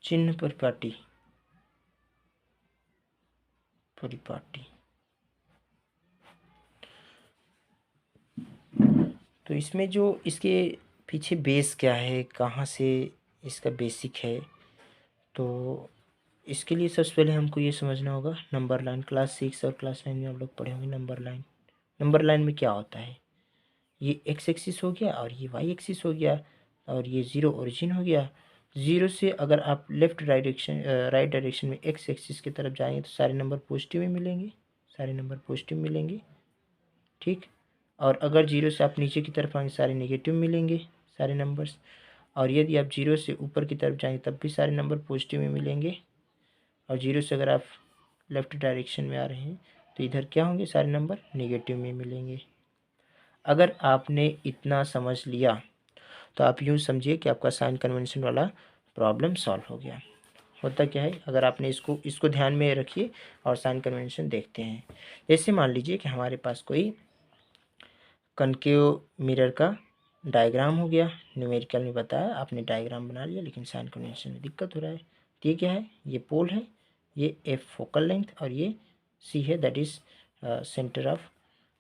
चिन्ह परिपाटी परिपाटी। तो इसमें जो इसके पीछे बेस क्या है, कहाँ से इसका बेसिक है, तो इसके लिए सबसे पहले हमको ये समझना होगा नंबर लाइन। क्लास 6 और क्लास 9 में आप लोग पढ़े होंगे नंबर लाइन। नंबर लाइन में क्या होता है, ये एक्स एक्सिस हो गया और ये वाई एक्सिस हो गया और ये ज़ीरो ओरिजिन हो गया। ज़ीरो से अगर आप लेफ्ट राइट डायरेक्शन में एक्स एक्सिस की तरफ जाएंगे तो सारे नंबर पॉजिटिव में मिलेंगे, सारे नंबर पॉजिटिव मिलेंगे, ठीक। और अगर जीरो से आप नीचे की तरफ आएंगे सारे नेगेटिव मिलेंगे सारे नंबर्स। और यदि आप जीरो से ऊपर की तरफ जाएंगे तब भी सारे नंबर पॉजिटिव में मिलेंगे। और जीरो से अगर आप लेफ़्ट डायरेक्शन में आ रहे हैं तो इधर क्या होंगे, सारे नंबर नेगेटिव में मिलेंगे। अगर आपने इतना समझ लिया तो आप यूँ समझिए कि आपका साइन कन्वेंशन वाला प्रॉब्लम सॉल्व हो गया। होता क्या है, अगर आपने इसको ध्यान में रखिए और साइन कन्वेंशन देखते हैं। जैसे मान लीजिए कि हमारे पास कोई कनकेव मिरर का डायग्राम हो गया, न्यूमेरिकल में बताया, आपने डायग्राम बना लिया लेकिन साइन कन्वेंशन में दिक्कत हो रहा है। तो ये क्या है, ये पोल है, ये एफ फोकल लेंथ और ये सी है, that is centre of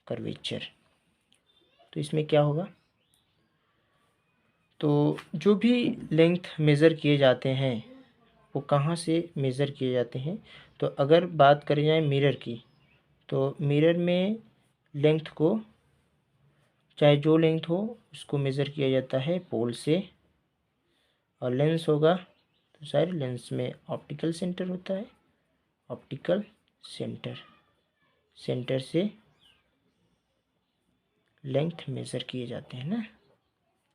curvature. तो इसमें क्या होगा, तो जो भी लेंथ मेज़र किए जाते हैं वो कहाँ से मेज़र किए जाते हैं, तो अगर बात करी जाए मिरर की तो मिरर में लेंथ को, चाहे जो लेंथ हो उसको मेज़र किया जाता है पोल से। और लेंस होगा तो सारे लेंस में ऑप्टिकल सेंटर होता है, ऑप्टिकल सेंटर, सेंटर से लेंथ मेज़र किए जाते हैं ना,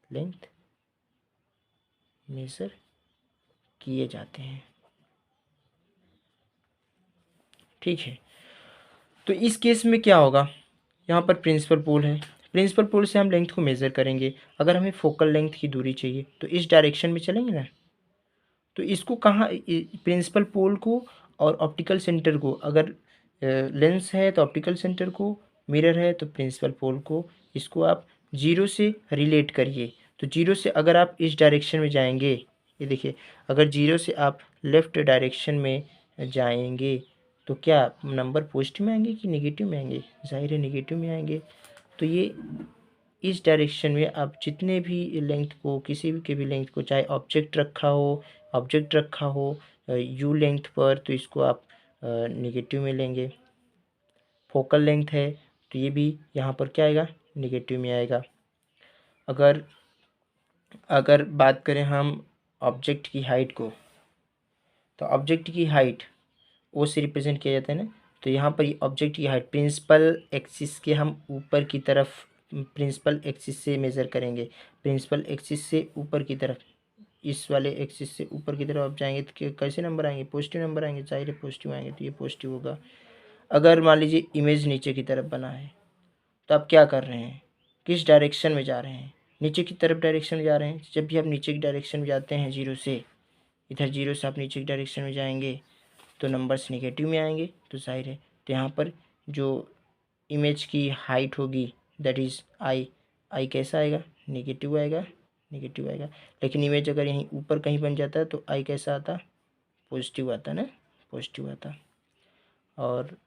लेंथ मेज़र किए जाते हैं, ठीक है। तो इस केस में क्या होगा, यहाँ पर प्रिंसिपल पोल है, प्रिंसिपल पोल से हम लेंथ को मेज़र करेंगे। अगर हमें फोकल लेंथ की दूरी चाहिए तो इस डायरेक्शन में चलेंगे ना, तो इसको कहाँ, प्रिंसिपल पोल को और ऑप्टिकल सेंटर को, अगर लेंस है तो ऑप्टिकल सेंटर को, मिरर है तो प्रिंसिपल पोल को, इसको आप जीरो से रिलेट करिए। तो जीरो से अगर आप इस डायरेक्शन में जाएंगे, ये देखिए, अगर जीरो से आप लेफ़्ट डायरेक्शन में जाएंगे तो क्या नंबर पॉजिटिव में आएंगे कि नेगेटिव में आएंगे, जाहिर है नेगेटिव में आएंगे। तो ये इस डायरेक्शन में आप जितने भी लेंथ को, किसी भी के भी लेंथ को, चाहे ऑब्जेक्ट रखा हो यू लेंथ पर, तो इसको आप नेगेटिव में लेंगे। फोकल लेंथ है तो ये भी यहाँ पर क्या आएगा, नेगेटिव में आएगा। अगर अगर बात करें हम ऑब्जेक्ट की हाइट को, तो ऑब्जेक्ट की हाइट ओ से रिप्रेजेंट किया जाता है ना, तो यहाँ पर ये ऑब्जेक्ट की हाइट प्रिंसिपल एक्सिस के हम ऊपर की तरफ, प्रिंसिपल एक्सिस से मेज़र करेंगे। प्रिंसिपल एक्सिस से ऊपर की तरफ, इस वाले एक्सिस से ऊपर की तरफ आप जाएंगे तो कैसे नंबर आएंगे, पॉजिटिव नंबर आएंगे, जाहिर है पॉजिटिव आएंगे, तो ये पॉजिटिव होगा। अगर मान लीजिए इमेज नीचे की तरफ बना है तो आप क्या कर रहे हैं, किस डायरेक्शन में जा रहे हैं, नीचे की तरफ डायरेक्शन में जा रहे हैं। जब भी आप नीचे की डायरेक्शन में जाते हैं जीरो से, इधर जीरो से आप नीचे की डायरेक्शन में जाएंगे तो नंबर्स नेगेटिव में आएंगे, तो जाहिर है। तो यहाँ पर जो इमेज की हाइट होगी दैट इज़ आई, आई कैसा आएगा, नेगेटिव आएगा, नेगेटिव आएगा। लेकिन इमेज अगर यहीं ऊपर कहीं बन जाता है तो आई कैसा आता, पॉजिटिव आता ना, पॉजिटिव आता। और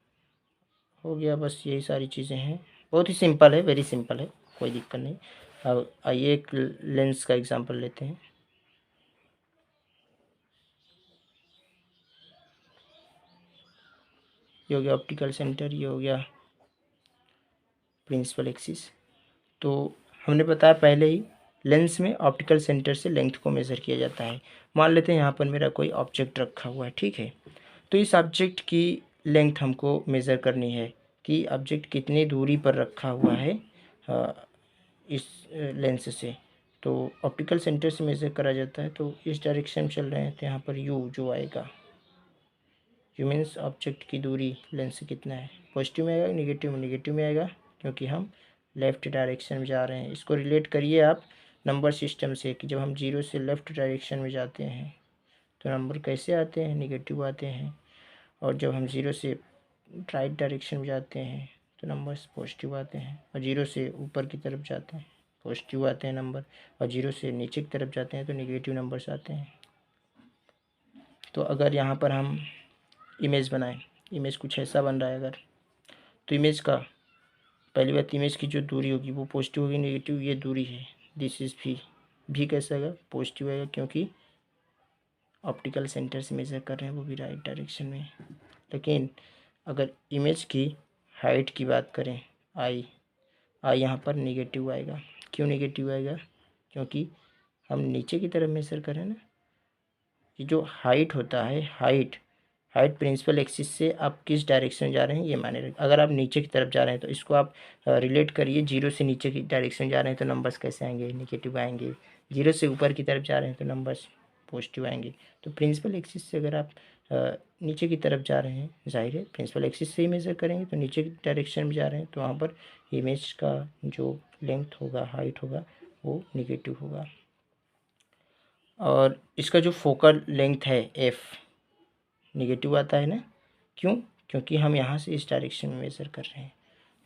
हो गया, बस यही सारी चीज़ें हैं, बहुत ही सिंपल है, वेरी सिंपल है, कोई दिक्कत नहीं। अब आइए एक लेंस का एग्जांपल लेते हैं। ये हो गया ऑप्टिकल सेंटर, ये हो गया प्रिंसिपल एक्सिस। तो हमने बताया पहले ही, लेंस में ऑप्टिकल सेंटर से लेंथ को मेज़र किया जाता है। मान लेते हैं यहाँ पर मेरा कोई ऑब्जेक्ट रखा हुआ है, ठीक है। तो इस ऑब्जेक्ट की लेंथ हमको मेज़र करनी है कि ऑब्जेक्ट कितनी दूरी पर रखा हुआ है इस लेंस से। तो ऑप्टिकल सेंटर से मेज़र करा जाता है, तो इस डायरेक्शन में चल रहे हैं तो यहाँ पर यू जो आएगा, यू मीन्स ऑब्जेक्ट की दूरी लेंस से कितना है, पॉजिटिव में आएगा, नेगेटिव में, नेगेटिव में आएगा क्योंकि हम लेफ़्ट डायरेक्शन में जा रहे हैं। इसको रिलेट करिए आप नंबर सिस्टम से कि जब हम जीरो से लेफ़्ट डायरेक्शन में जाते हैं तो नंबर कैसे आते हैं, नेगेटिव आते हैं। और जब हम जीरो से राइट डायरेक्शन में जाते हैं तो नंबर्स पॉजिटिव आते हैं। और जीरो से ऊपर की तरफ जाते हैं पॉजिटिव आते हैं नंबर, और जीरो से नीचे की तरफ जाते हैं तो नेगेटिव नंबर्स आते हैं। तो अगर यहाँ पर हम इमेज बनाएं, इमेज कुछ ऐसा बन रहा है अगर, तो इमेज का पहली बात, इमेज की जो दूरी होगी वो पॉजिटिव होगी नेगेटिव, ये दूरी है, दिस इज़ भी कैसा आएगा, पॉजिटिव आएगा, क्योंकि ऑप्टिकल सेंटर से मेज़र कर रहे हैं, वो भी राइट डायरेक्शन में। लेकिन अगर इमेज की हाइट की बात करें, आई यहाँ पर नेगेटिव आएगा। क्यों नेगेटिव आएगा, क्योंकि हम नीचे की तरफ मेज़र करें ना। ये जो हाइट होता है, हाइट प्रिंसिपल एक्सिस से आप किस डायरेक्शन जा रहे हैं ये माने रखें। अगर आप नीचे की तरफ जा रहे हैं तो इसको आप रिलेट करिए, 0 से नीचे की डायरेक्शन जा रहे हैं तो नंबर्स कैसे आएंगे, नेगेटिव आएंगे। 0 से ऊपर की तरफ जा रहे हैं तो नंबर्स पॉजिटिव आएंगे। तो प्रिंसिपल एक्सिस से अगर आप नीचे की तरफ जा रहे हैं, जाहिर है प्रिंसिपल एक्सिस से ही मेज़र करेंगे, तो नीचे की डायरेक्शन में जा रहे हैं तो वहाँ पर इमेज का जो लेंथ होगा, हाइट होगा, वो निगेटिव होगा। और इसका जो फोकल लेंथ है एफ, निगेटिव आता है ना, क्यों, क्योंकि हम यहाँ से इस डायरेक्शन में मेज़र कर रहे हैं।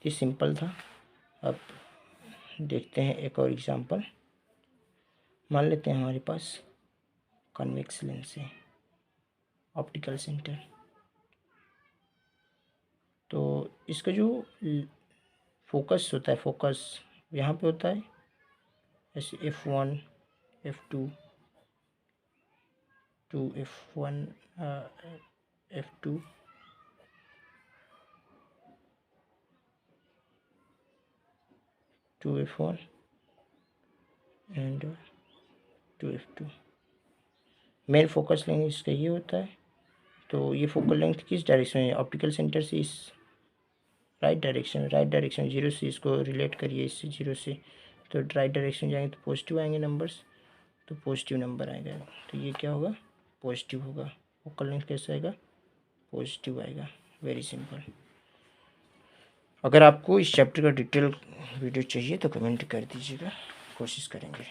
ये सिंपल था। अब देखते हैं एक और एग्जांपल। मान लेते हैं हमारे पास कन्वेक्स लेंस है, ऑप्टिकल सेंटर, तो इसका जो फोकस होता है, फोकस यहाँ पे होता है, ऐसे F1 F2 F1 F2 2F1 and 2F2। Main focus length इसका ये होता है। तो ये फोकल लेंथ किस डायरेक्शन है, ऑप्टिकल सेंटर से इस राइट डायरेक्शन 0 से इसको रिलेट करिए, इससे 0 से, तो राइट डायरेक्शन जाएंगे तो पॉजिटिव आएंगे नंबर्स, तो पॉजिटिव नंबर आएगा। तो ये क्या होगा, पॉजिटिव होगा। फोकल लेंथ कैसा आएगा, पॉजिटिव आएगा। Very simple. अगर आपको इस चैप्टर का डिटेल वीडियो चाहिए तो कमेंट कर दीजिएगा, कोशिश करेंगे।